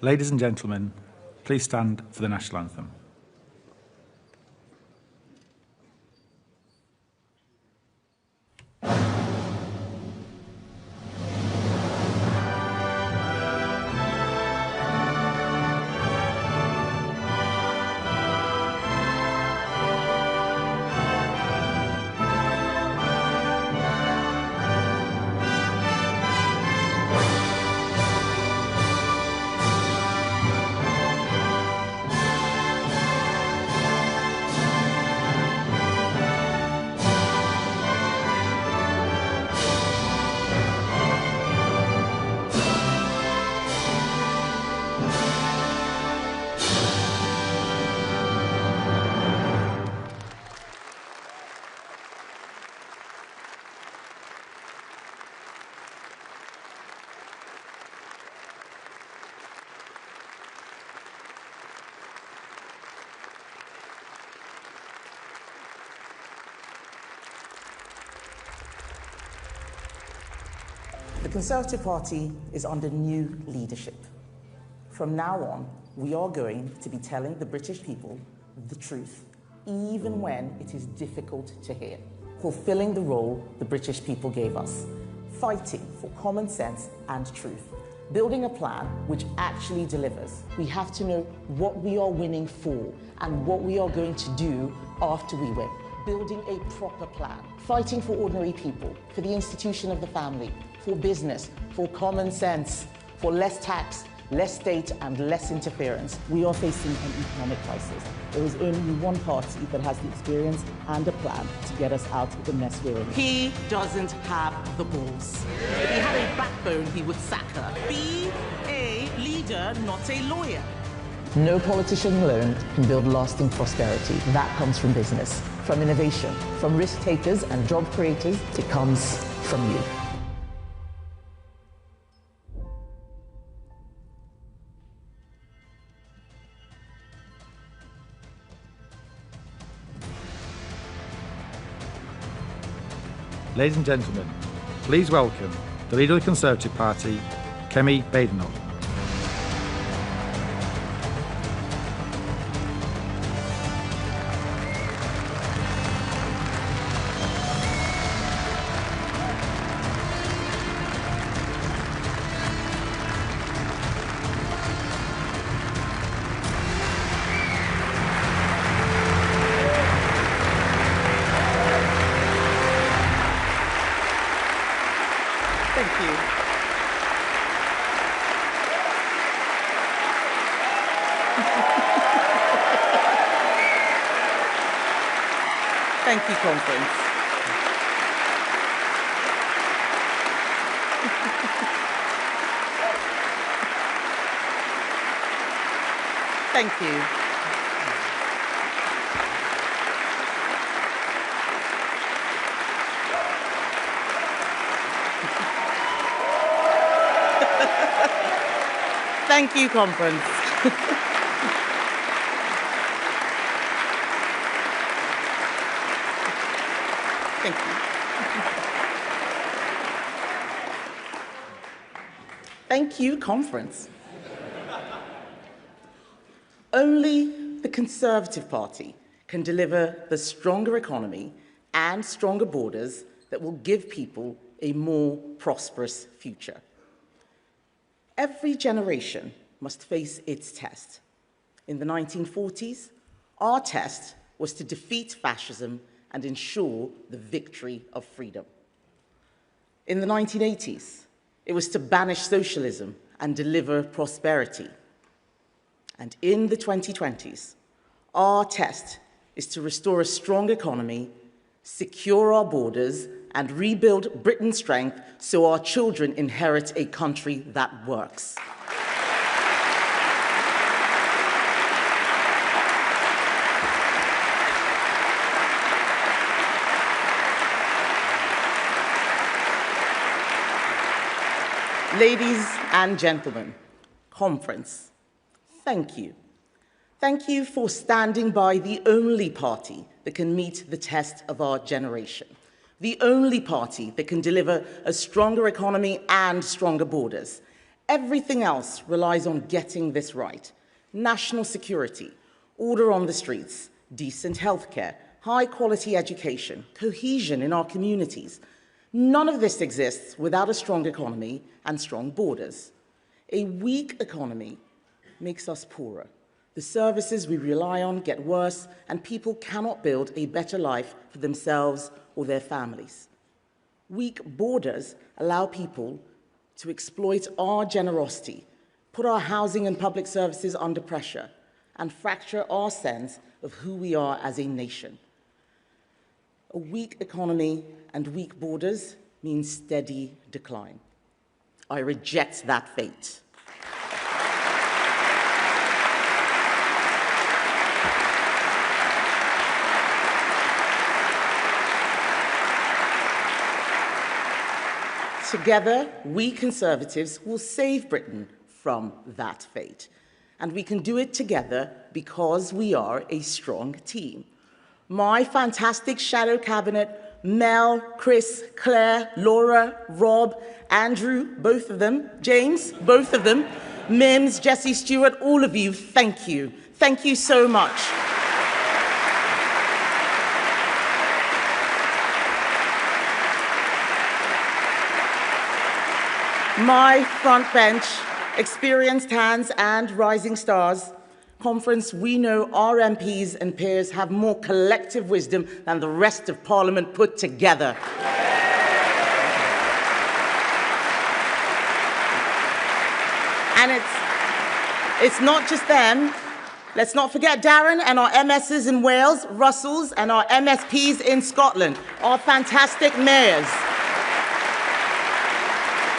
Ladies and gentlemen, please stand for the national anthem. The Conservative Party is under new leadership. From now on, we are going to be telling the British people the truth, even when it is difficult to hear. Fulfilling the role the British people gave us. Fighting for common sense and truth. Building a plan which actually delivers. We have to know what we are winning for and what we are going to do after we win. Building a proper plan. Fighting for ordinary people, for the institution of the family, for business, for common sense, for less tax, less state and less interference. We are facing an economic crisis. There is only one party that has the experience and a plan to get us out of the mess we're in. He doesn't have the balls. If he had a backbone, he would sack her. Be a leader, not a lawyer. No politician alone can build lasting prosperity. That comes from business, from innovation, from risk takers and job creators. It comes from you. Ladies and gentlemen, please welcome the leader of the Conservative Party, Kemi Badenoch. Thank you. Thank you, conference. Thank you. Thank you, conference. Thank you. Thank you, conference. Only the Conservative Party can deliver the stronger economy and stronger borders that will give people a more prosperous future. Every generation must face its test. In the 1940s, our test was to defeat fascism and ensure the victory of freedom. In the 1980s, it was to banish socialism and deliver prosperity. And in the 2020s, our test is to restore a strong economy, secure our borders, and rebuild Britain's strength so our children inherit a country that works. Ladies and gentlemen, conference, thank you. Thank you for standing by the only party that can meet the test of our generation. The only party that can deliver a stronger economy and stronger borders. Everything else relies on getting this right. National security, order on the streets, decent healthcare, high-quality education, cohesion in our communities. None of this exists without a strong economy and strong borders. A weak economy makes us poorer. The services we rely on get worse, and people cannot build a better life for themselves or their families. Weak borders allow people to exploit our generosity, put our housing and public services under pressure, and fracture our sense of who we are as a nation. A weak economy and weak borders means steady decline. I reject that fate. Together, we Conservatives will save Britain from that fate. And we can do it together because we are a strong team. My fantastic shadow cabinet, Mel, Chris, Claire, Laura, Rob, Andrew, both of them, James, both of them, Mims, Jessie Stewart, all of you, thank you. Thank you so much. My front bench, experienced hands and rising stars, conference, we know our MPs and peers have more collective wisdom than the rest of Parliament put together. And it's not just them. Let's not forget Darren and our MSs in Wales, Russells, and our MSPs in Scotland, our fantastic mayors.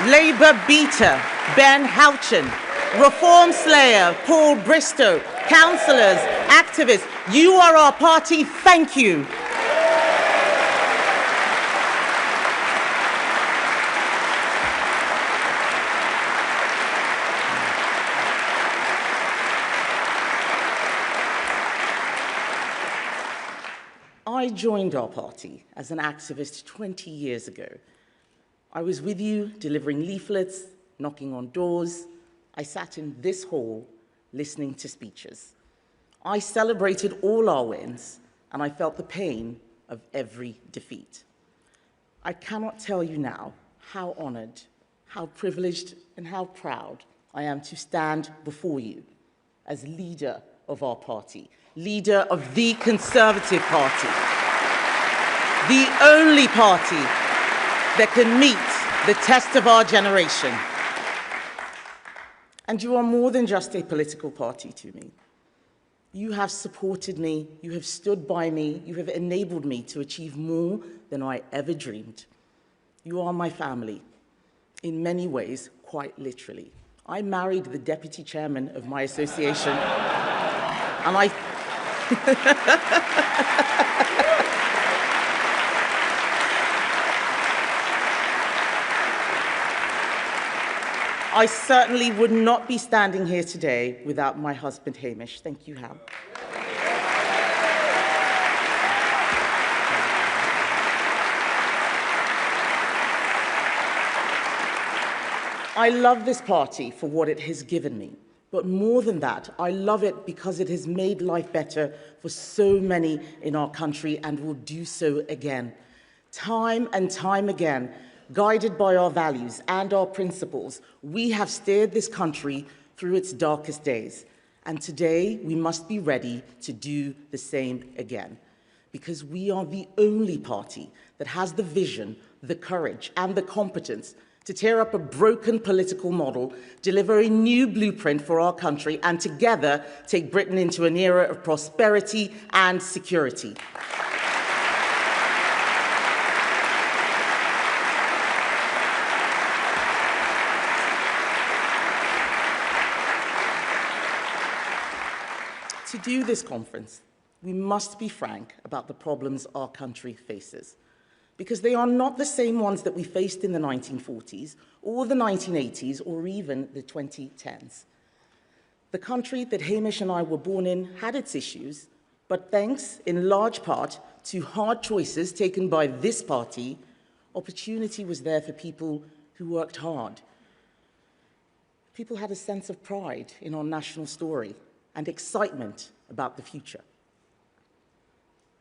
Labour beater, Ben Houchin, Reform slayer, Paul Bristow, councillors, activists, you are our party, thank you. I joined our party as an activist 20 years ago. I was with you delivering leaflets, knocking on doors. I sat in this hall listening to speeches. I celebrated all our wins, and I felt the pain of every defeat. I cannot tell you now how honored, how privileged, and how proud I am to stand before you as leader of our party, leader of the Conservative Party, the only party that can meet the test of our generation. And you are more than just a political party to me. You have supported me, you have stood by me, you have enabled me to achieve more than I ever dreamed. You are my family, in many ways, quite literally. I married the deputy chairman of my association, and I certainly would not be standing here today without my husband, Hamish. Thank you, Hal. I love this party for what it has given me. But more than that, I love it because it has made life better for so many in our country and will do so again. Time and time again, guided by our values and our principles, we have steered this country through its darkest days. And today, we must be ready to do the same again. Because we are the only party that has the vision, the courage, and the competence to tear up a broken political model, deliver a new blueprint for our country, and together take Britain into an era of prosperity and security. To do this conference, we must be frank about the problems our country faces, because they are not the same ones that we faced in the 1940s, or the 1980s, or even the 2010s. The country that Hamish and I were born in had its issues, but thanks in large part to hard choices taken by this party, opportunity was there for people who worked hard. People had a sense of pride in our national story and excitement about the future.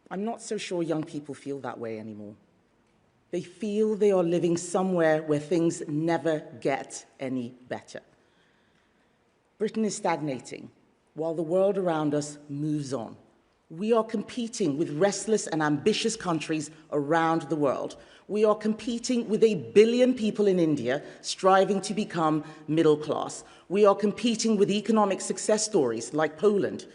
I'm not so sure young people feel that way anymore. They feel they are living somewhere where things never get any better. Britain is stagnating while the world around us moves on. We are competing with restless and ambitious countries around the world. We are competing with 1 billion people in India striving to become middle class. We are competing with economic success stories like Poland.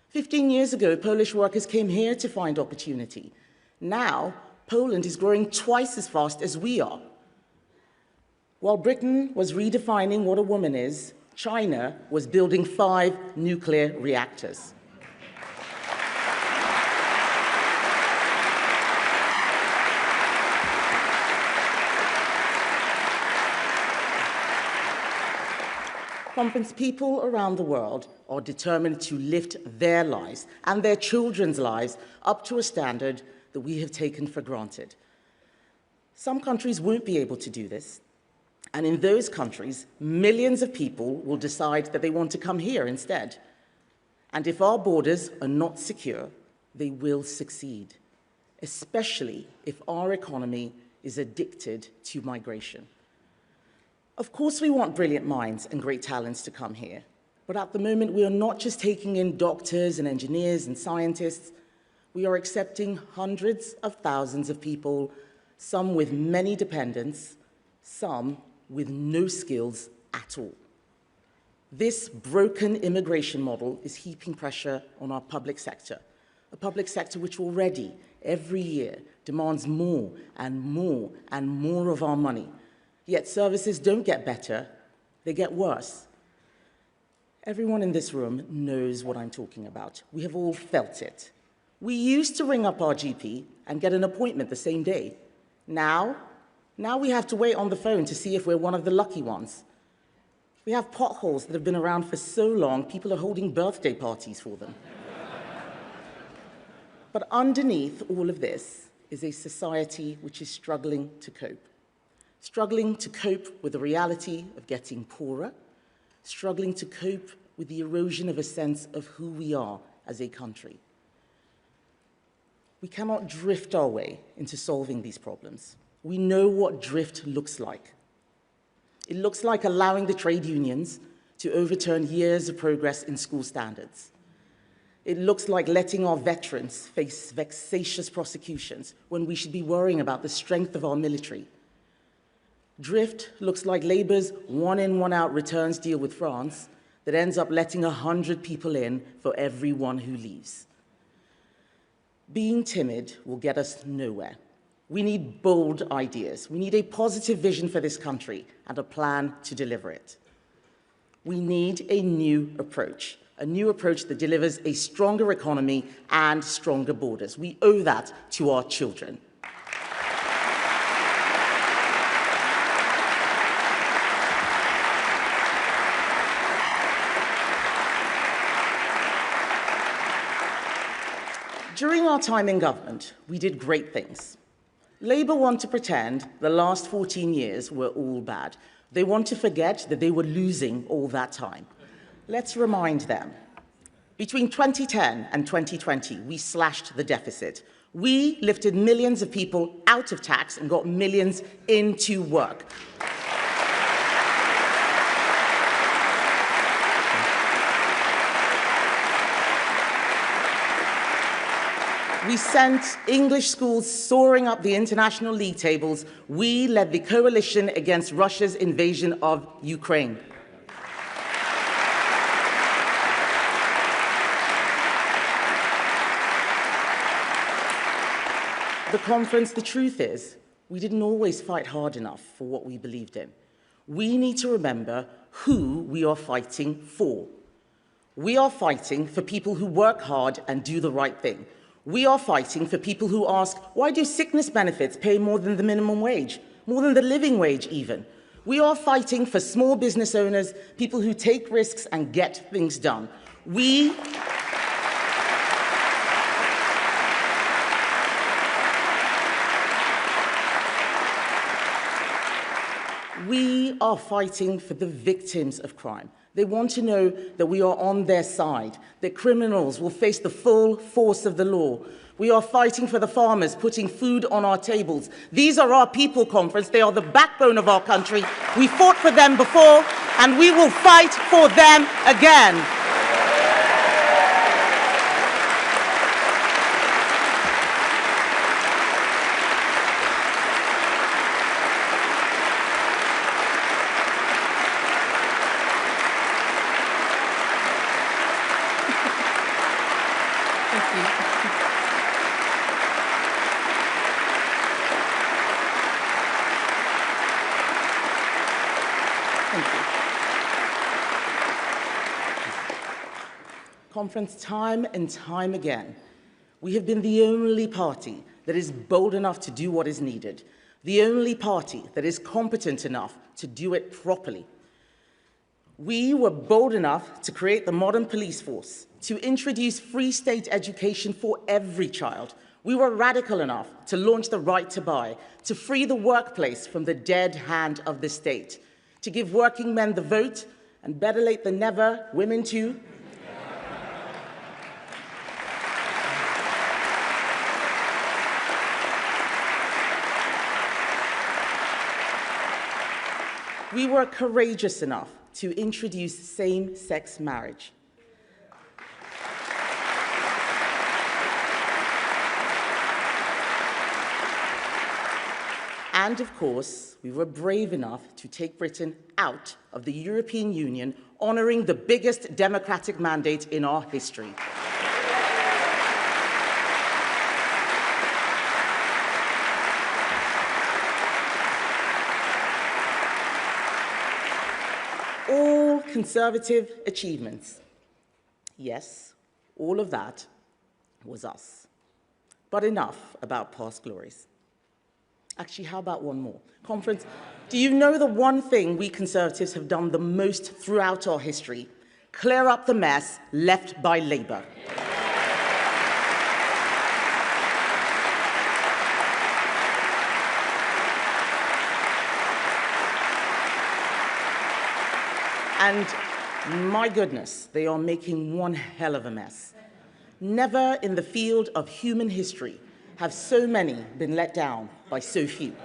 15 years ago, Polish workers came here to find opportunity. Now, Poland is growing twice as fast as we are. While Britain was redefining what a woman is, China was building 5 nuclear reactors. Conference people around the world are determined to lift their lives and their children's lives up to a standard that we have taken for granted. Some countries won't be able to do this, and in those countries, millions of people will decide that they want to come here instead. And if our borders are not secure, they will succeed, especially if our economy is addicted to migration. Of course, we want brilliant minds and great talents to come here, but at the moment, we are not just taking in doctors and engineers and scientists. We are accepting hundreds of thousands of people, some with many dependents, some with no skills at all. This broken immigration model is heaping pressure on our public sector, a public sector which already, every year, demands more and more and more of our money. Yet services don't get better, they get worse. Everyone in this room knows what I'm talking about. We have all felt it. We used to ring up our GP and get an appointment the same day. Now we have to wait on the phone to see if we're one of the lucky ones. We have potholes that have been around for so long, people are holding birthday parties for them. But underneath all of this is a society which is struggling to cope. Struggling to cope with the reality of getting poorer, struggling to cope with the erosion of a sense of who we are as a country. We cannot drift our way into solving these problems. We know what drift looks like. It looks like allowing the trade unions to overturn years of progress in school standards. It looks like letting our veterans face vexatious prosecutions when we should be worrying about the strength of our military. Drift looks like Labour's one-in, one-out returns deal with France that ends up letting 100 people in for every one who leaves. Being timid will get us nowhere. We need bold ideas. We need a positive vision for this country and a plan to deliver it. We need a new approach that delivers a stronger economy and stronger borders. We owe that to our children. During our time in government, we did great things. Labour want to pretend the last 14 years were all bad. They want to forget that they were losing all that time. Let's remind them. Between 2010 and 2020, we slashed the deficit. We lifted millions of people out of tax and got millions into work. We sent English schools soaring up the international league tables. We led the coalition against Russia's invasion of Ukraine. The conference, the truth is, we didn't always fight hard enough for what we believed in. We need to remember who we are fighting for. We are fighting for people who work hard and do the right thing. We are fighting for people who ask, why do sickness benefits pay more than the minimum wage, more than the living wage even? We are fighting for small business owners, people who take risks and get things done. We We are fighting for the victims of crime. They want to know that we are on their side, that criminals will face the full force of the law. We are fighting for the farmers, putting food on our tables. These are our people, Conference. They are the backbone of our country. We fought for them before, and we will fight for them again. Conference, time and time again, we have been the only party that is bold enough to do what is needed, the only party that is competent enough to do it properly. We were bold enough to create the modern police force, to introduce free state education for every child. We were radical enough to launch the right to buy, to free the workplace from the dead hand of the state, to give working men the vote, and better late than never, women too. We were courageous enough to introduce same-sex marriage. And of course, we were brave enough to take Britain out of the European Union, honoring the biggest democratic mandate in our history. All Conservative achievements. Yes, all of that was us. But enough about past glories. Actually, how about one more? Conference, do you know the one thing we Conservatives have done the most throughout our history? Clear up the mess left by Labour. And my goodness, they are making one hell of a mess. Never in the field of human history have so many been let down by so few.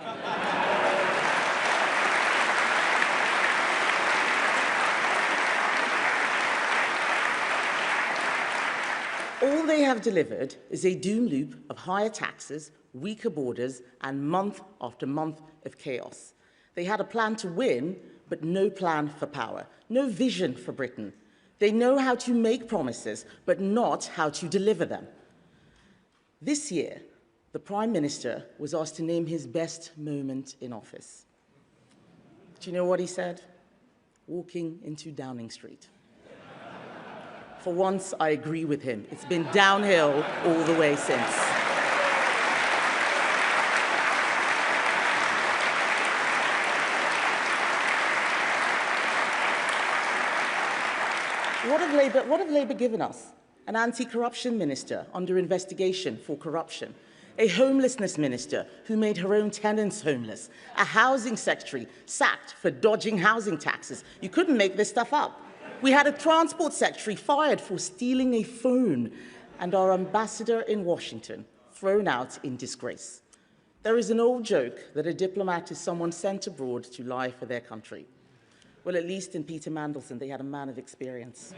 All they have delivered is a doom loop of higher taxes, weaker borders, and month after month of chaos. They had a plan to win, but no plan for power, no vision for Britain. They know how to make promises, but not how to deliver them. This year, the Prime Minister was asked to name his best moment in office. Do you know what he said? Walking into Downing Street. For once, I agree with him. It's been downhill all the way since. What have Labour given us? An anti-corruption minister under investigation for corruption, a homelessness minister who made her own tenants homeless, a housing secretary sacked for dodging housing taxes. You couldn't make this stuff up. We had a transport secretary fired for stealing a phone, and our ambassador in Washington thrown out in disgrace. There is an old joke that a diplomat is someone sent abroad to lie for their country. Well, at least in Peter Mandelson, they had a man of experience.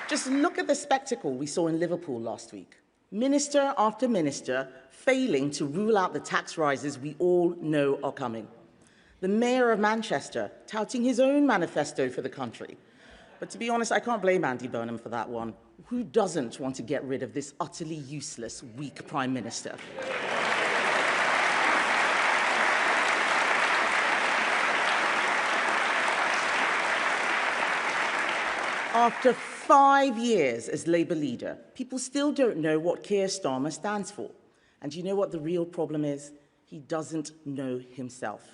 Just look at the spectacle we saw in Liverpool last week. Minister after minister failing to rule out the tax rises we all know are coming. The Mayor of Manchester touting his own manifesto for the country. But to be honest, I can't blame Andy Burnham for that one. Who doesn't want to get rid of this utterly useless, weak Prime Minister? After 5 years as Labour leader, people still don't know what Keir Starmer stands for. And you know what the real problem is? He doesn't know himself.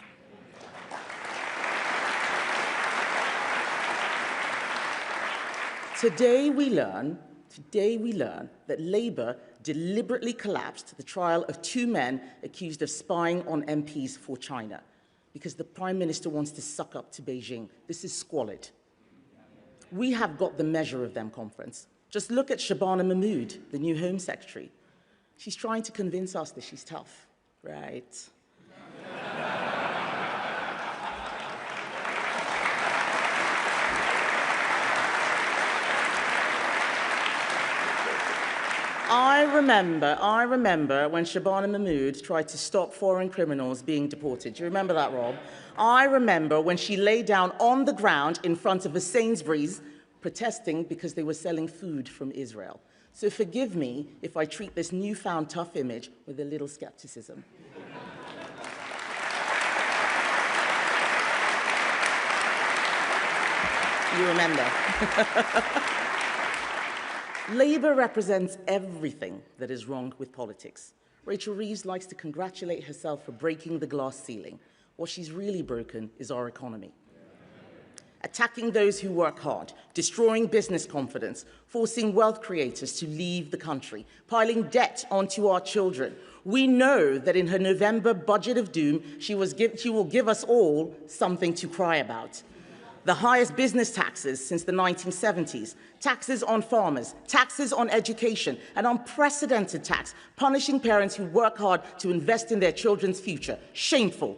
Today we learn that Labour deliberately collapsed the trial of 2 men accused of spying on MPs for China because the Prime Minister wants to suck up to Beijing. This is squalid. We have got the measure of them, conference. Just look at Shabana Mahmood, the new Home Secretary. She's trying to convince us that she's tough, right? I remember when Shabana Mahmood tried to stop foreign criminals being deported. Do you remember that, Rob? I remember when she lay down on the ground in front of a Sainsbury's protesting because they were selling food from Israel. So forgive me if I treat this newfound tough image with a little skepticism. You remember. Labour represents everything that is wrong with politics. Rachel Reeves likes to congratulate herself for breaking the glass ceiling. What she's really broken is our economy. Attacking those who work hard, destroying business confidence, forcing wealth creators to leave the country, piling debt onto our children. We know that in her November budget of doom, she will give us all something to cry about. The highest business taxes since the 1970s, taxes on farmers, taxes on education, an unprecedented tax, punishing parents who work hard to invest in their children's future. Shameful.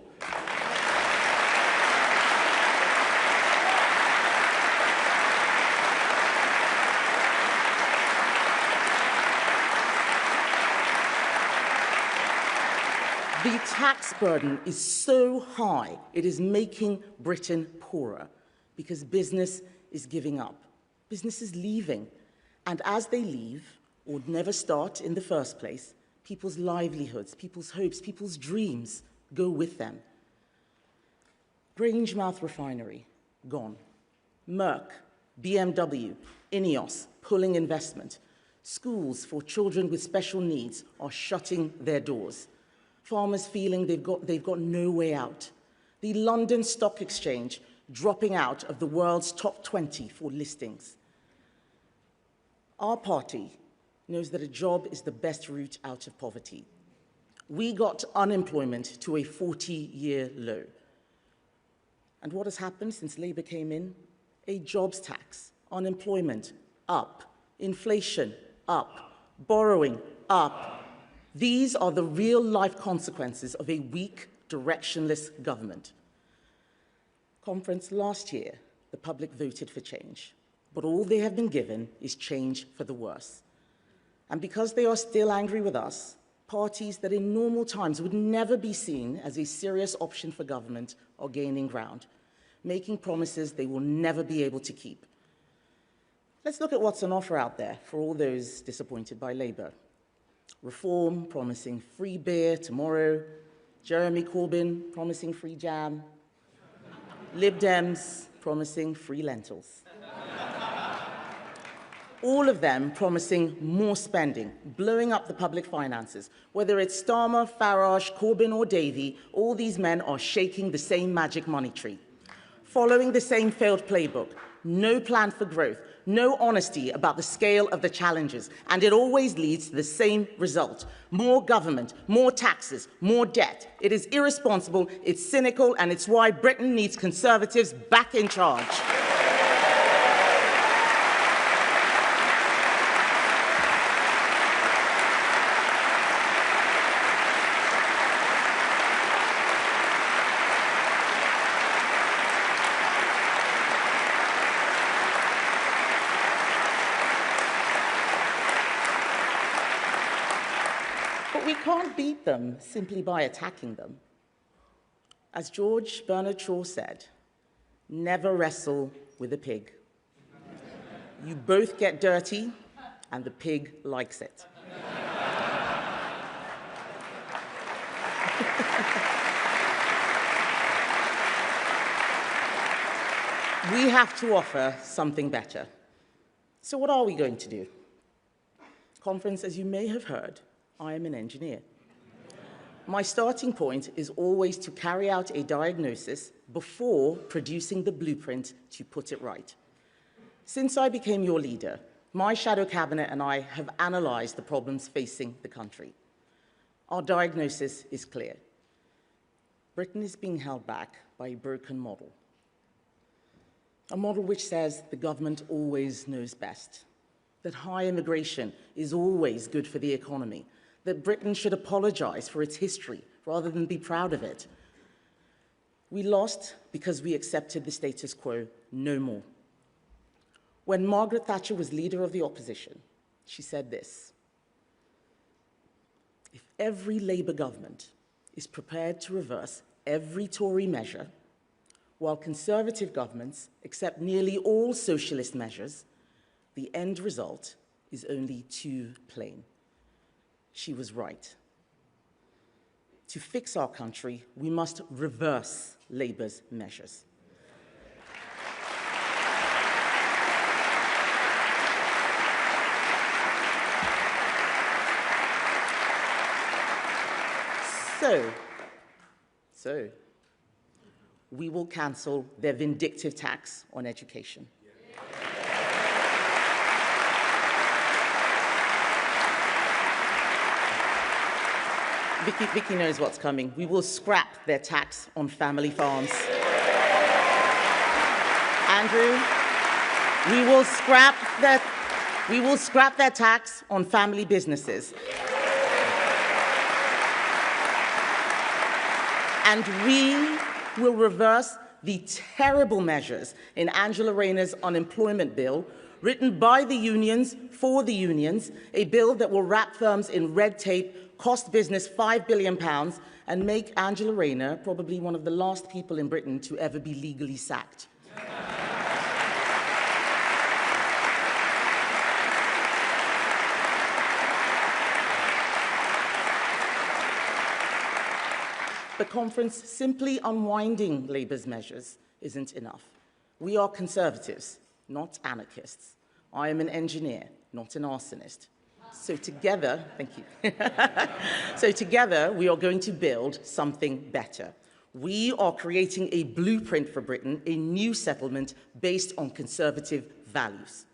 The tax burden is so high, it is making Britain poorer because business is giving up. Business is leaving. And as they leave, or never start in the first place, people's livelihoods, people's hopes, people's dreams go with them. Grangemouth Refinery, gone. Merck, BMW, Ineos, pulling investment. Schools for children with special needs are shutting their doors. Farmers feeling they've got no way out. The London Stock Exchange dropping out of the world's top 20 for listings. Our party knows that a job is the best route out of poverty. We got unemployment to a 40-year low. And what has happened since Labour came in? A jobs tax, unemployment up, inflation up, borrowing up. These are the real-life consequences of a weak, directionless government. Conference last year, the public voted for change, but all they have been given is change for the worse. And because they are still angry with us, parties that in normal times would never be seen as a serious option for government are gaining ground, making promises they will never be able to keep. Let's look at what's on offer out there for all those disappointed by Labour. Reform promising free beer tomorrow, Jeremy Corbyn promising free jam, Lib Dems promising free lentils. All of them promising more spending, blowing up the public finances. Whether it's Starmer, Farage, Corbyn or Davey, all these men are shaking the same magic money tree, following the same failed playbook. No plan for growth, no honesty about the scale of the challenges, and it always leads to the same result. More government, more taxes, more debt. It is irresponsible, it's cynical, and it's why Britain needs Conservatives back in charge. We can't beat them simply by attacking them. As George Bernard Shaw said, never wrestle with a pig. You both get dirty, and the pig likes it. We have to offer something better. So what are we going to do? Conference, as you may have heard, I am an engineer. My starting point is always to carry out a diagnosis before producing the blueprint to put it right. Since I became your leader, my shadow cabinet and I have analysed the problems facing the country. Our diagnosis is clear. Britain is being held back by a broken model. A model which says the government always knows best, that high immigration is always good for the economy, that Britain should apologise for its history rather than be proud of it. We lost because we accepted the status quo no more. When Margaret Thatcher was leader of the opposition, she said this: if every Labour government is prepared to reverse every Tory measure, while Conservative governments accept nearly all socialist measures, the end result is only too plain. She was right. To fix our country, we must reverse Labour's measures. So, we will cancel their vindictive tax on education. Vicky knows what's coming. We will scrap their tax on family farms. Andrew, we will scrap their tax on family businesses. And we will reverse the terrible measures in Angela Rayner's unemployment bill, written by the unions for the unions, a bill that will wrap firms in red tape, cost business £5 billion, and make Angela Rayner probably one of the last people in Britain to ever be legally sacked. The conference simply unwinding Labour's measures isn't enough. We are Conservatives, not anarchists. I am an engineer, not an arsonist. So together, thank you. So together, we are going to build something better. We are creating a blueprint for Britain, a new settlement based on Conservative values.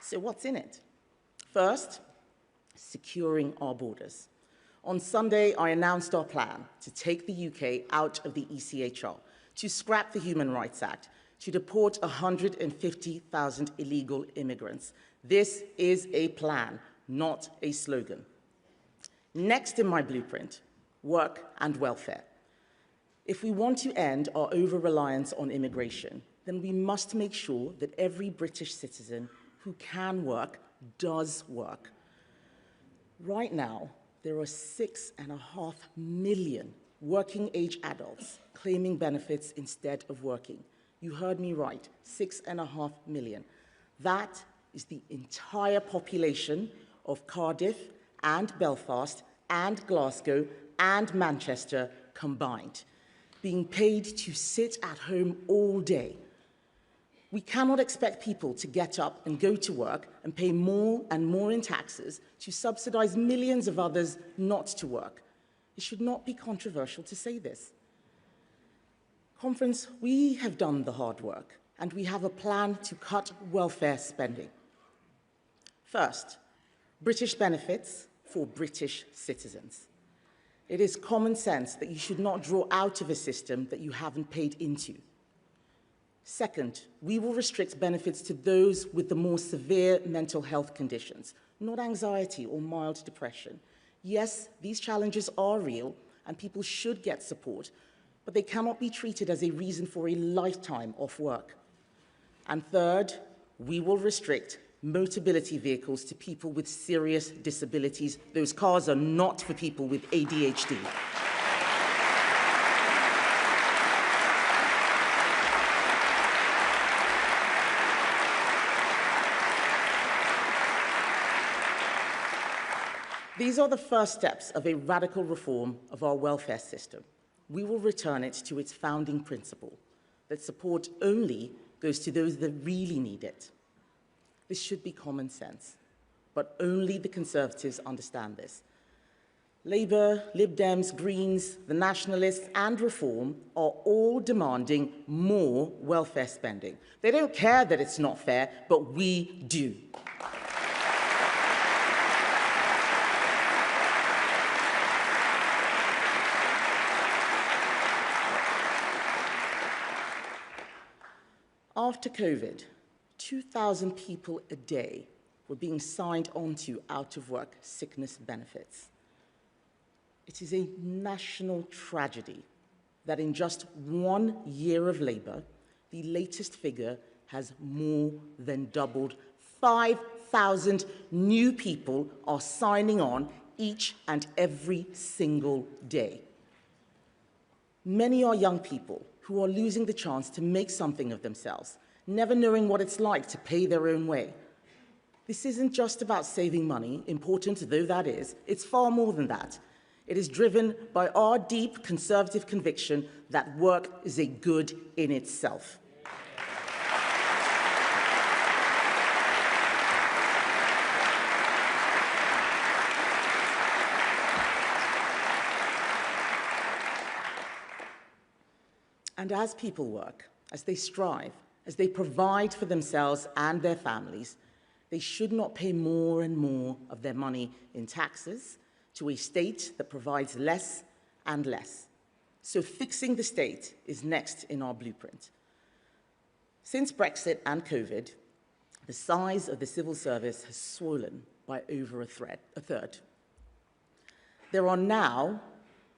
So what's in it? First, securing our borders. On Sunday, I announced our plan to take the UK out of the ECHR, to scrap the Human Rights Act, to deport 150,000 illegal immigrants. This is a plan, not a slogan. Next in my blueprint, work and welfare. If we want to end our over-reliance on immigration, then we must make sure that every British citizen who can work does work. Right now, there are 6.5 million working-age adults claiming benefits instead of working. You heard me right, 6.5 million. That is the entire population of Cardiff and Belfast and Glasgow and Manchester combined, being paid to sit at home all day. We cannot expect people to get up and go to work and pay more and more in taxes to subsidize millions of others not to work. It should not be controversial to say this. Conference, we have done the hard work, and we have a plan to cut welfare spending. First, British benefits for British citizens. It is common sense that you should not draw out of a system that you haven't paid into. Second, we will restrict benefits to those with the more severe mental health conditions, not anxiety or mild depression. Yes, these challenges are real and people should get support, but they cannot be treated as a reason for a lifetime off work. And third, we will restrict motability vehicles to people with serious disabilities. Those cars are not for people with ADHD. These are the first steps of a radical reform of our welfare system. We will return it to its founding principle, that support only goes to those that really need it. This should be common sense, but only the Conservatives understand this. Labour, Lib Dems, Greens, the Nationalists and Reform are all demanding more welfare spending. They don't care that it's not fair, but we do. After COVID, 2,000 people a day were being signed onto out-of-work sickness benefits. It is a national tragedy that in just 1 year of Labour, the latest figure has more than doubled. 5,000 new people are signing on each and every single day. Many are young people who are losing the chance to make something of themselves, never knowing what it's like to pay their own way. This isn't just about saving money, important though that is, it's far more than that. It is driven by our deep conservative conviction that work is a good in itself. And as people work, as they strive, as they provide for themselves and their families, they should not pay more and more of their money in taxes to a state that provides less and less. So fixing the state is next in our blueprint. Since Brexit and COVID, the size of the civil service has swollen by over a third. There are now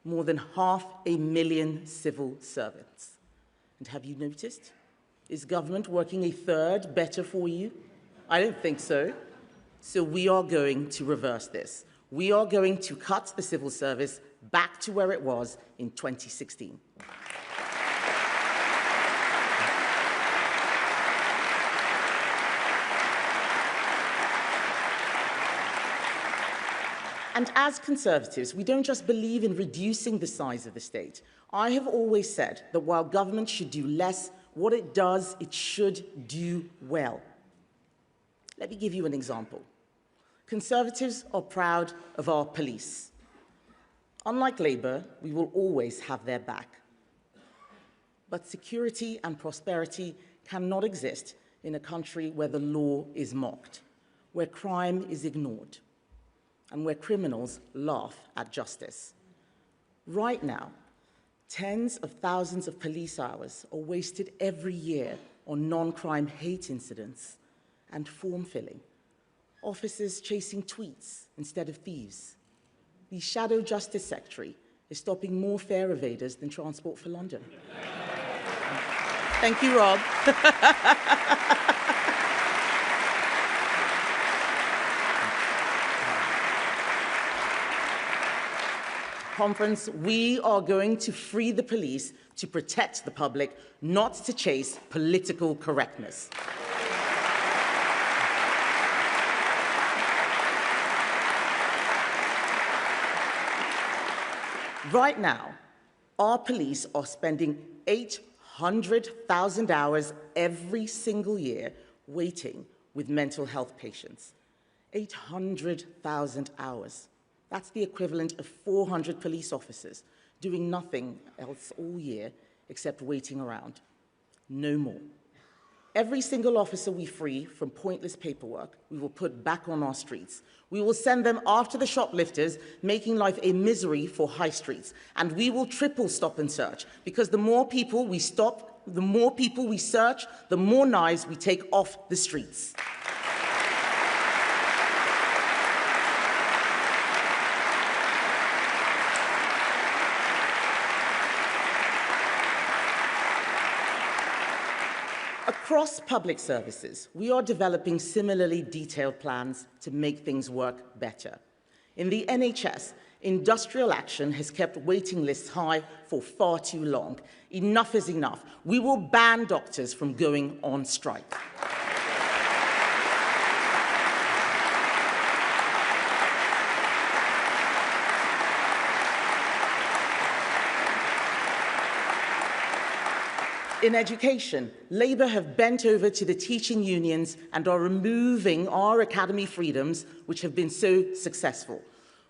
more than 500,000 civil servants. And have you noticed? Is government working a third better for you? I don't think so. So we are going to reverse this. We are going to cut the civil service back to where it was in 2016. And as Conservatives, we don't just believe in reducing the size of the state. I have always said that while government should do less, what it does, it should do well. Let me give you an example. Conservatives are proud of our police. Unlike Labour, we will always have their back. But security and prosperity cannot exist in a country where the law is mocked, where crime is ignored, and where criminals laugh at justice. Right now, tens of thousands of police hours are wasted every year on non-crime hate incidents and form filling. Officers chasing tweets instead of thieves. The shadow justice secretary is stopping more fare evaders than Transport for London. Thank you, Rob. Conference, we are going to free the police to protect the public, not to chase political correctness. Right now, our police are spending 800,000 hours every single year waiting with mental health patients. 800,000 hours. That's the equivalent of 400 police officers doing nothing else all year except waiting around. No more. Every single officer we free from pointless paperwork, we will put back on our streets. We will send them after the shoplifters, making life a misery for high streets. And we will triple stop and search, because the more people we stop, the more people we search, the more knives we take off the streets. Across public services, we are developing similarly detailed plans to make things work better. In the NHS, industrial action has kept waiting lists high for far too long. Enough is enough. We will ban doctors from going on strike. In education, Labour have bent over to the teaching unions and are removing our academy freedoms, which have been so successful.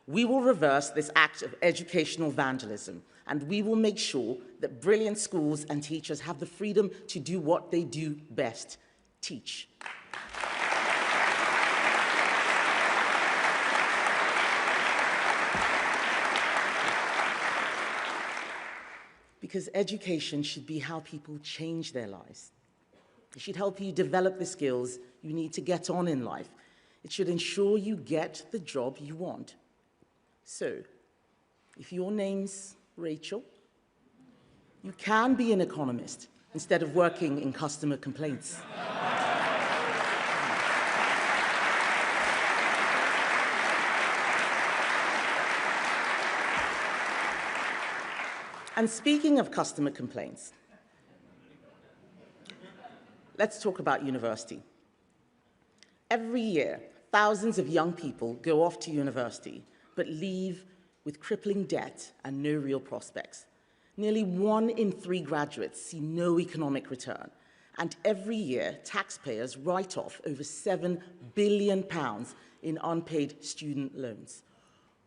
We will reverse this act of educational vandalism, and we will make sure that brilliant schools and teachers have the freedom to do what they do best: teach. Because education should be how people change their lives. It should help you develop the skills you need to get on in life. It should ensure you get the job you want. So, if your name's Rachel, you can be an economist instead of working in customer complaints. And speaking of customer complaints, let's talk about university. Every year, thousands of young people go off to university, but leave with crippling debt and no real prospects. Nearly 1 in 3 graduates see no economic return, and every year, taxpayers write off over £7 billion in unpaid student loans.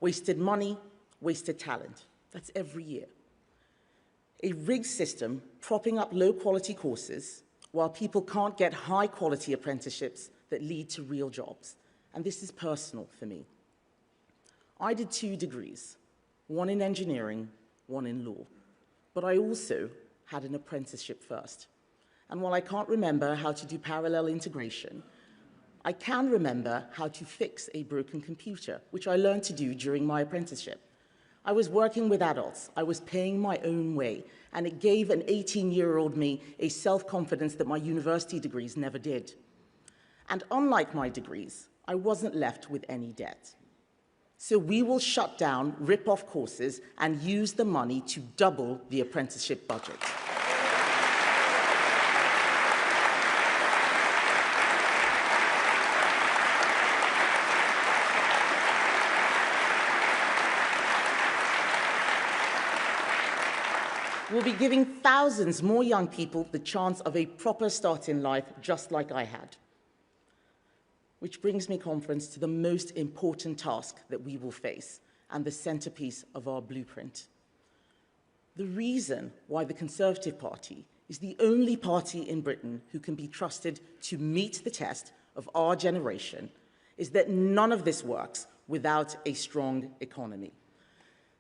Wasted money, wasted talent. That's every year. A rigged system propping up low-quality courses while people can't get high-quality apprenticeships that lead to real jobs. And this is personal for me. I did 2 degrees, one in engineering, one in law. But I also had an apprenticeship first. And while I can't remember how to do parallel integration, I can remember how to fix a broken computer, which I learned to do during my apprenticeship. I was working with adults, I was paying my own way, and it gave an 18-year-old me a self-confidence that my university degrees never did. And unlike my degrees, I wasn't left with any debt. So we will shut down rip-off courses and use the money to double the apprenticeship budget. We'll be giving thousands more young people the chance of a proper start in life, just like I had. Which brings me, conference, to the most important task that we will face and the centerpiece of our blueprint. The reason why the Conservative Party is the only party in Britain who can be trusted to meet the test of our generation is that none of this works without a strong economy.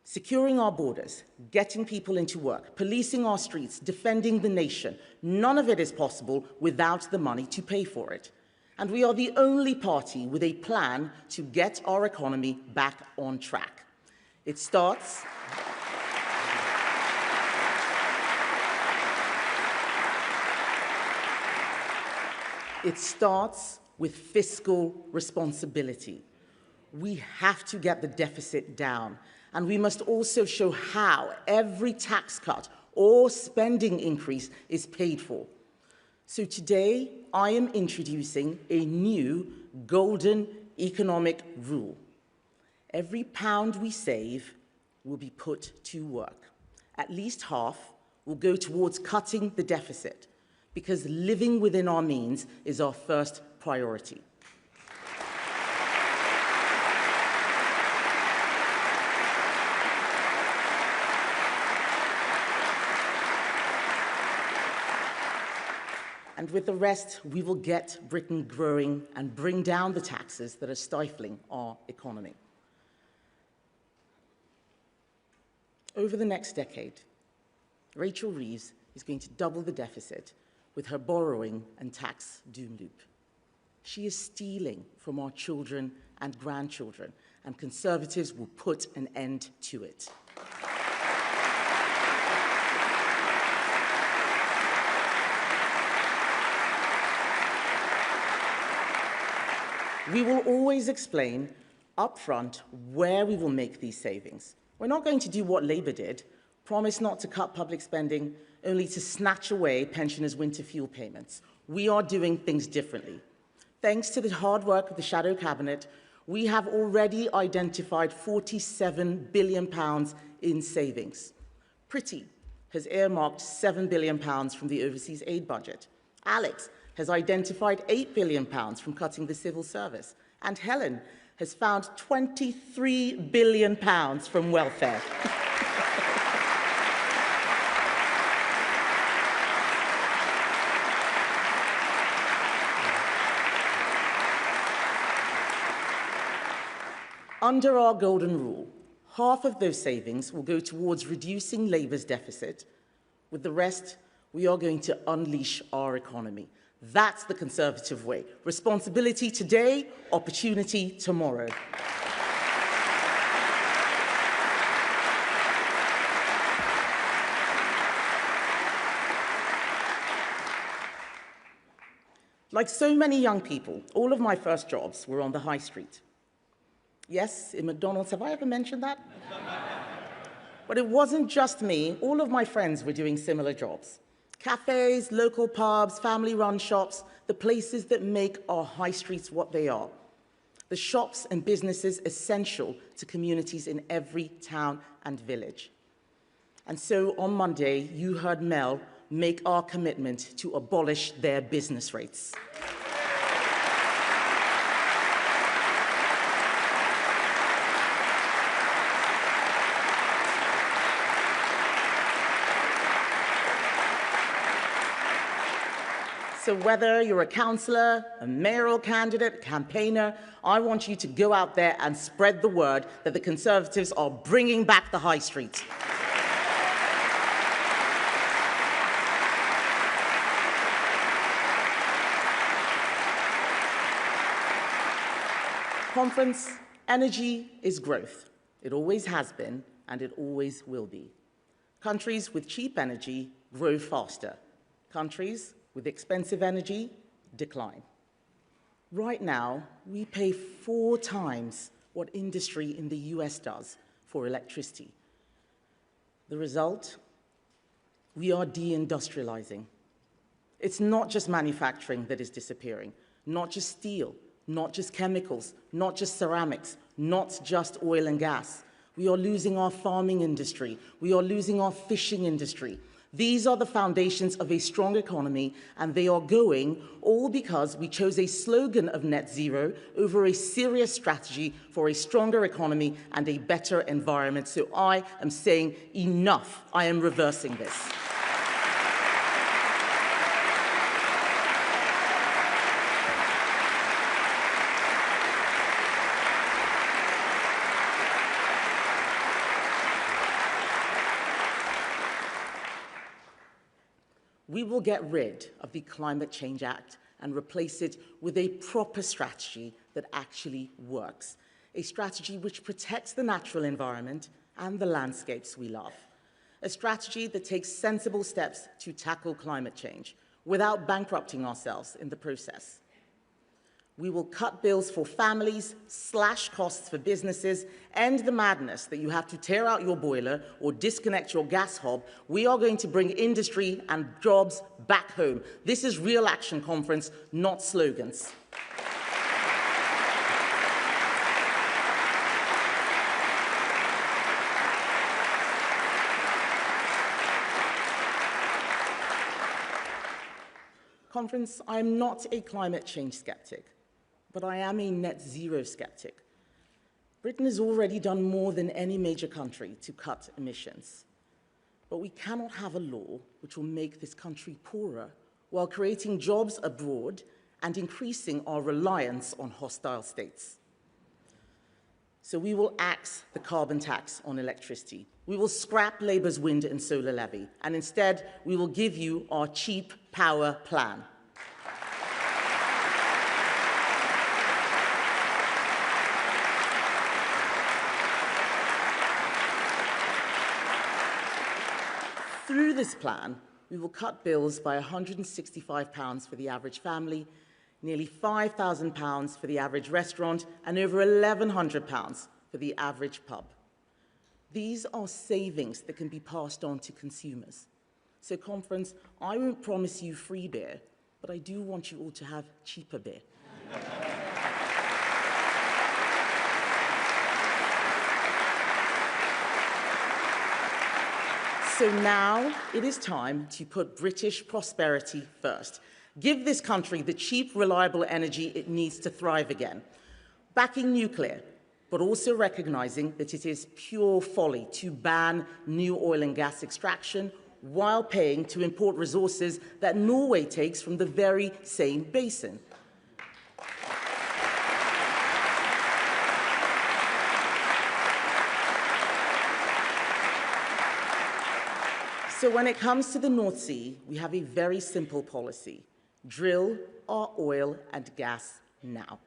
Securing our borders, getting people into work, policing our streets, defending the nation, none of it is possible without the money to pay for it. And we are the only party with a plan to get our economy back on track. It starts with fiscal responsibility. We have to get the deficit down. And we must also show how every tax cut or spending increase is paid for. So today, I am introducing a new golden economic rule. Every pound we save will be put to work. At least half will go towards cutting the deficit, because living within our means is our first priority. And with the rest, we will get Britain growing and bring down the taxes that are stifling our economy. Over the next decade, Rachel Reeves is going to double the deficit with her borrowing and tax doom loop. She is stealing from our children and grandchildren, and Conservatives will put an end to it. We will always explain upfront where we will make these savings. We're not going to do what Labour did, promise not to cut public spending, only to snatch away pensioners' winter fuel payments. We are doing things differently. Thanks to the hard work of the Shadow Cabinet, we have already identified £47 billion in savings. Pretty has earmarked £7 billion from the overseas aid budget. Alex has identified £8 billion from cutting the civil service. And Helen has found £23 billion from welfare. Under our golden rule, half of those savings will go towards reducing Labour's deficit. With the rest, we are going to unleash our economy. That's the Conservative way. Responsibility today, opportunity tomorrow. Like so many young people, all of my first jobs were on the high street. Yes, in McDonald's, have I ever mentioned that? But it wasn't just me. All of my friends were doing similar jobs. Cafes, local pubs, family-run shops, the places that make our high streets what they are. The shops and businesses essential to communities in every town and village. And so on Monday, you heard Mel make our commitment to abolish their business rates. So whether you're a councillor, a mayoral candidate, a campaigner, I want you to go out there and spread the word that the Conservatives are bringing back the high street. Conference, energy is growth. It always has been, and it always will be. Countries with cheap energy grow faster. Countries with expensive energy decline. Right now, we pay 4 times what industry in the US does for electricity. The result? We are deindustrializing. It's not just manufacturing that is disappearing, not just steel, not just chemicals, not just ceramics, not just oil and gas. We are losing our farming industry. We are losing our fishing industry. These are the foundations of a strong economy, and they are going all because we chose a slogan of net zero over a serious strategy for a stronger economy and a better environment. So I am saying enough. I am reversing this. We will get rid of the Climate Change Act and replace it with a proper strategy that actually works. A strategy which protects the natural environment and the landscapes we love. A strategy that takes sensible steps to tackle climate change without bankrupting ourselves in the process. We will cut bills for families, slash costs for businesses, end the madness that you have to tear out your boiler or disconnect your gas hob. We are going to bring industry and jobs back home. This is real action, Conference, not slogans. Conference, I'm not a climate change skeptic, but I am a net zero skeptic. Britain has already done more than any major country to cut emissions. But we cannot have a law which will make this country poorer while creating jobs abroad and increasing our reliance on hostile states. So we will axe the carbon tax on electricity. We will scrap Labour's wind and solar levy, and instead we will give you our cheap power plan. Through this plan, we will cut bills by £165 for the average family, nearly £5,000 for the average restaurant, and over £1,100 for the average pub. These are savings that can be passed on to consumers. So, Conference, I won't promise you free beer, but I do want you all to have cheaper beer. So now it is time to put British prosperity first. Give this country the cheap, reliable energy it needs to thrive again. backing nuclear, but also recognizing that it is pure folly to ban new oil and gas extraction while paying to import resources that Norway takes from the very same basin. So when it comes to the North Sea, we have a very simple policy: drill our oil and gas now.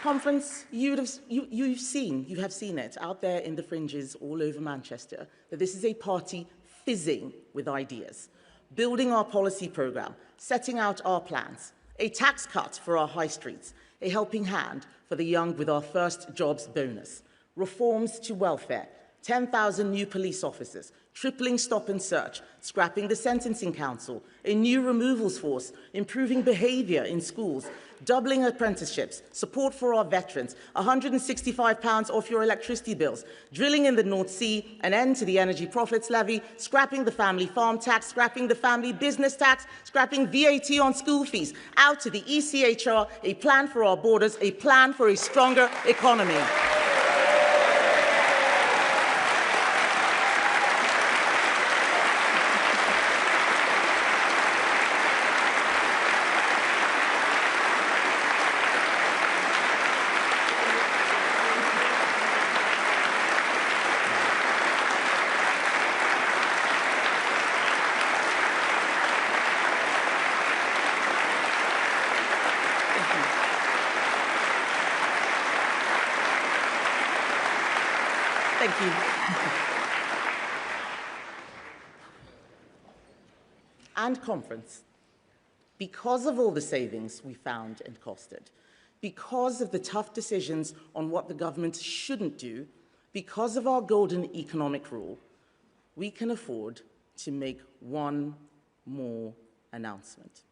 Conference, you have seen it out there in the fringes all over Manchester, that this is a party fizzing with ideas, building our policy programme, setting out our plans, a tax cut for our high streets, a helping hand for the young with our first jobs bonus, reforms to welfare, 10,000 new police officers, tripling stop and search, scrapping the sentencing council, a new removals force, improving behaviour in schools, doubling apprenticeships, support for our veterans, £165 off your electricity bills, drilling in the North Sea, an end to the energy profits levy, scrapping the family farm tax, scrapping the family business tax, scrapping VAT on school fees, out to the ECHR, a plan for our borders, a plan for a stronger economy. Thank you. And conference, because of all the savings we found and costed, because of the tough decisions on what the government shouldn't do, because of our golden economic rule, we can afford to make one more announcement.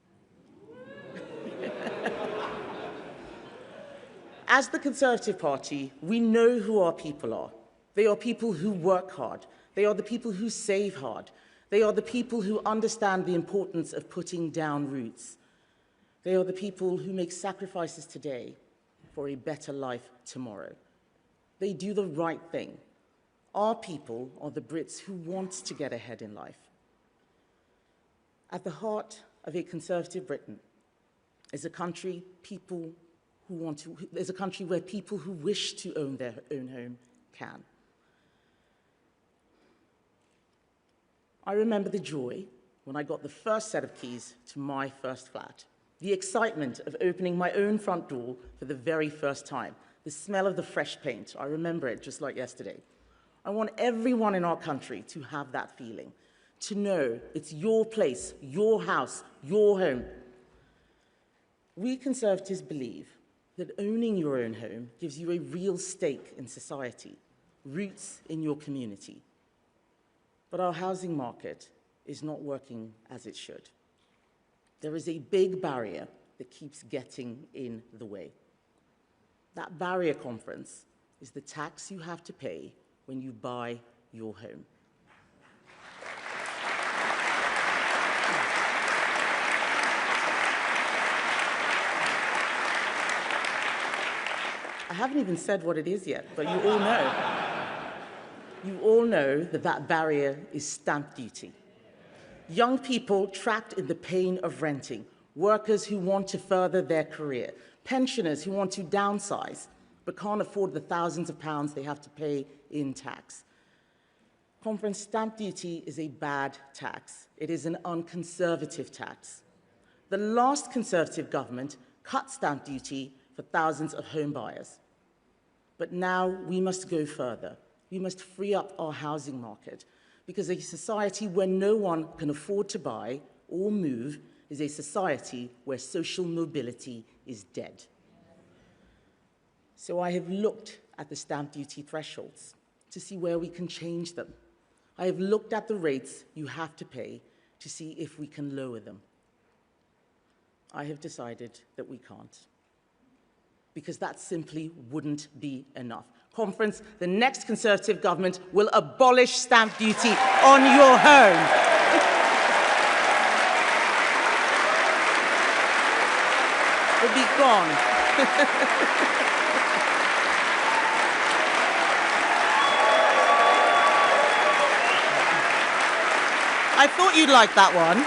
As the Conservative Party, we know who our people are. They are people who work hard. They are the people who save hard. They are the people who understand the importance of putting down roots. They are the people who make sacrifices today for a better life tomorrow. They do the right thing. Our people are the Brits who want to get ahead in life. At the heart of a conservative Britain is a country where people who wish to own their own home can. I remember the joy when I got the first set of keys to my first flat, the excitement of opening my own front door for the very first time, the smell of the fresh paint. I remember it just like yesterday. I want everyone in our country to have that feeling, to know it's your place, your house, your home. We Conservatives believe that owning your own home gives you a real stake in society, roots in your community. But our housing market is not working as it should. There is a big barrier that keeps getting in the way. That barrier, conference, is the tax you have to pay when you buy your home. I haven't even said what it is yet, but you all know. You all know that that barrier is stamp duty. Young people trapped in the pain of renting, workers who want to further their career, pensioners who want to downsize but can't afford the thousands of pounds they have to pay in tax. Conference, stamp duty is a bad tax. It is an unconservative tax. The last Conservative government cut stamp duty for thousands of home buyers. But now we must go further. We must free up our housing market, because a society where no one can afford to buy or move is a society where social mobility is dead. So I have looked at the stamp duty thresholds to see where we can change them. I have looked at the rates you have to pay to see if we can lower them. I have decided that we can't, because that simply wouldn't be enough. Conference, the next Conservative government will abolish stamp duty on your home. It'll be gone. I thought you'd like that one.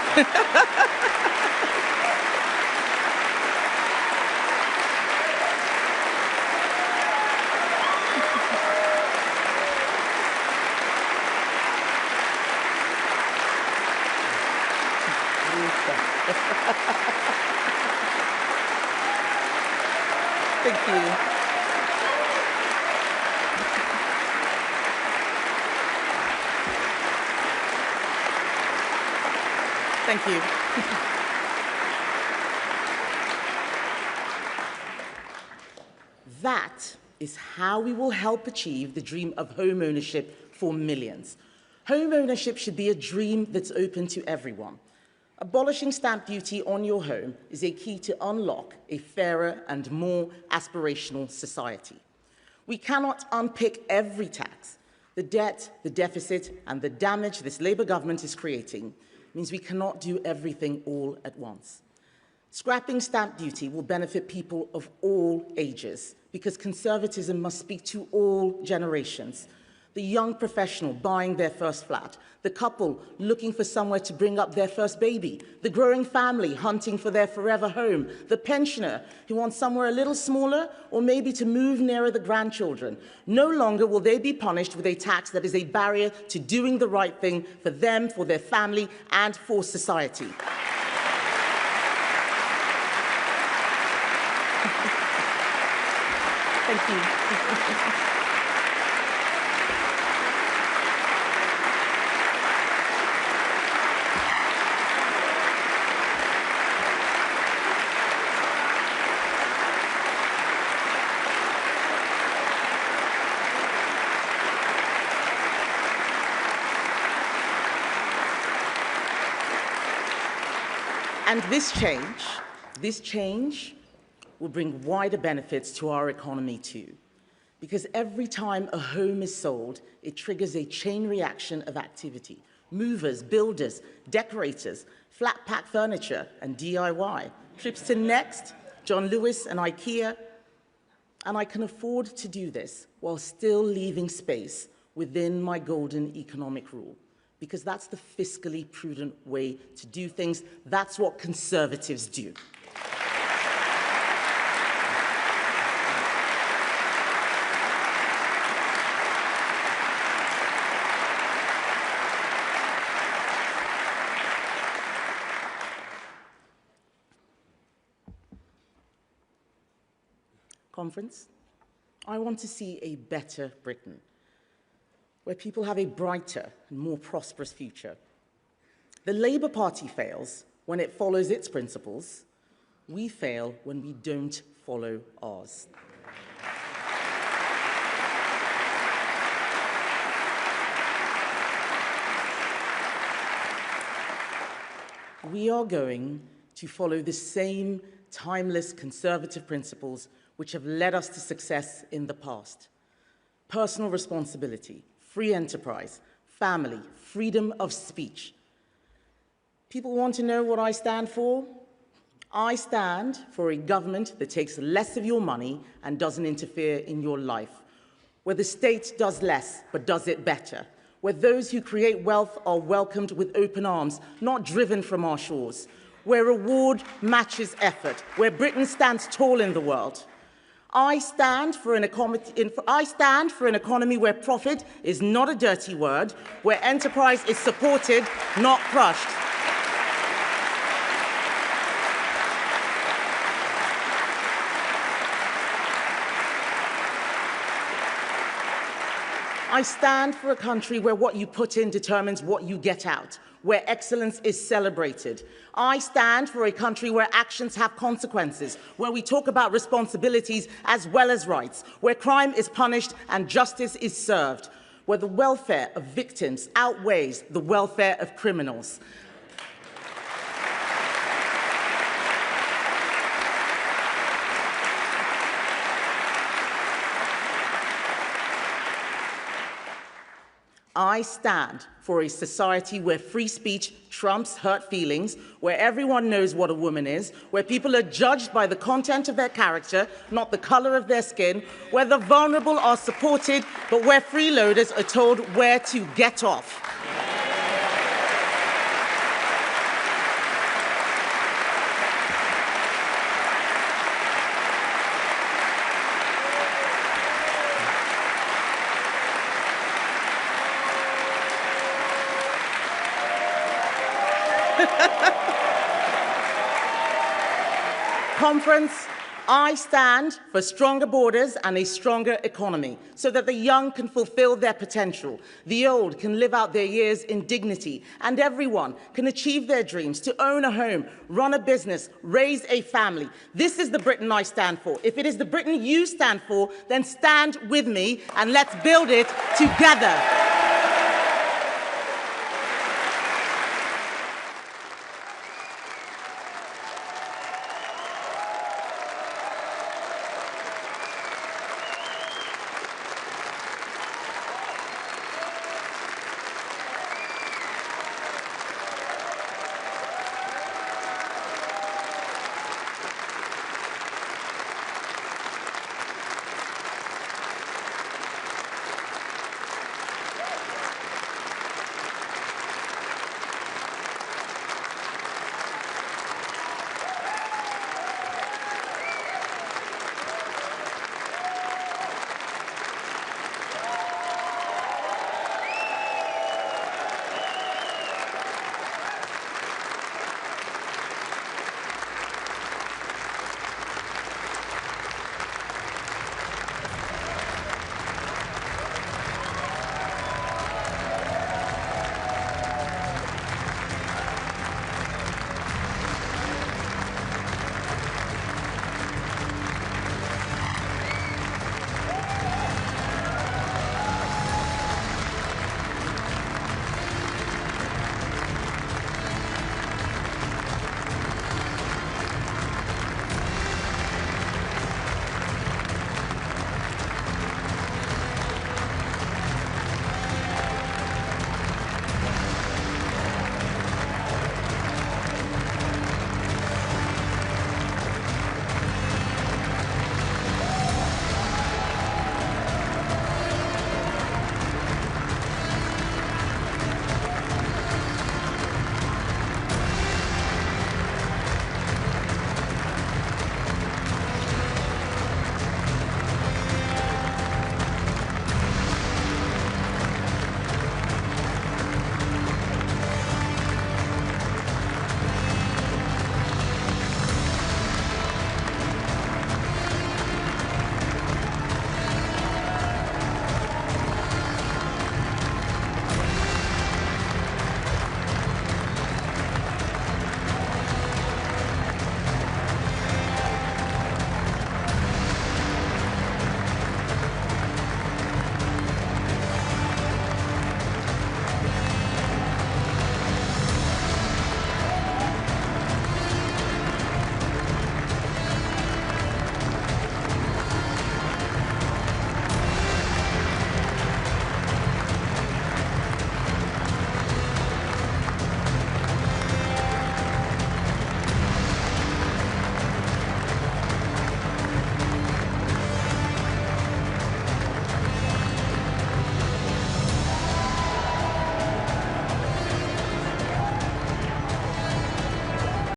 Thank you. Thank you. That is how we will help achieve the dream of home ownership for millions. Home ownership should be a dream that's open to everyone. Abolishing stamp duty on your home is a key to unlock a fairer and more aspirational society. We cannot unpick every tax. The debt, the deficit, and the damage this Labour government is creating means we cannot do everything all at once. Scrapping stamp duty will benefit people of all ages because conservatism must speak to all generations. The young professional buying their first flat, the couple looking for somewhere to bring up their first baby, the growing family hunting for their forever home, the pensioner who wants somewhere a little smaller or maybe to move nearer the grandchildren. No longer will they be punished with a tax that is a barrier to doing the right thing for them, for their family, and for society. Thank you. And this change will bring wider benefits to our economy too. Because every time a home is sold, it triggers a chain reaction of activity. Movers, builders, decorators, flat pack furniture and DIY, trips to Next, John Lewis and IKEA. And I can afford to do this while still leaving space within my golden economic rule. Because that's the fiscally prudent way to do things. That's what conservatives do. Conference, I want to see a better Britain, where people have a brighter and more prosperous future. The Labour Party fails when it follows its principles. We fail when we don't follow ours. We are going to follow the same timeless conservative principles which have led us to success in the past. Personal responsibility, free enterprise, family, freedom of speech. People want to know what I stand for? I stand for a government that takes less of your money and doesn't interfere in your life, where the state does less but does it better, where those who create wealth are welcomed with open arms, not driven from our shores, where reward matches effort, where Britain stands tall in the world. I stand for an economy where profit is not a dirty word, where enterprise is supported, not crushed. I stand for a country where what you put in determines what you get out, where excellence is celebrated. I stand for a country where actions have consequences, where we talk about responsibilities as well as rights, where crime is punished and justice is served, where the welfare of victims outweighs the welfare of criminals. I stand for a society where free speech trumps hurt feelings, where everyone knows what a woman is, where people are judged by the content of their character, not the color of their skin, where the vulnerable are supported, but where freeloaders are told where to get off. Conference, I stand for stronger borders and a stronger economy so that the young can fulfill their potential, the old can live out their years in dignity, and everyone can achieve their dreams to own a home, run a business, raise a family. This is the Britain I stand for. If it is the Britain you stand for, then stand with me and let's build it together.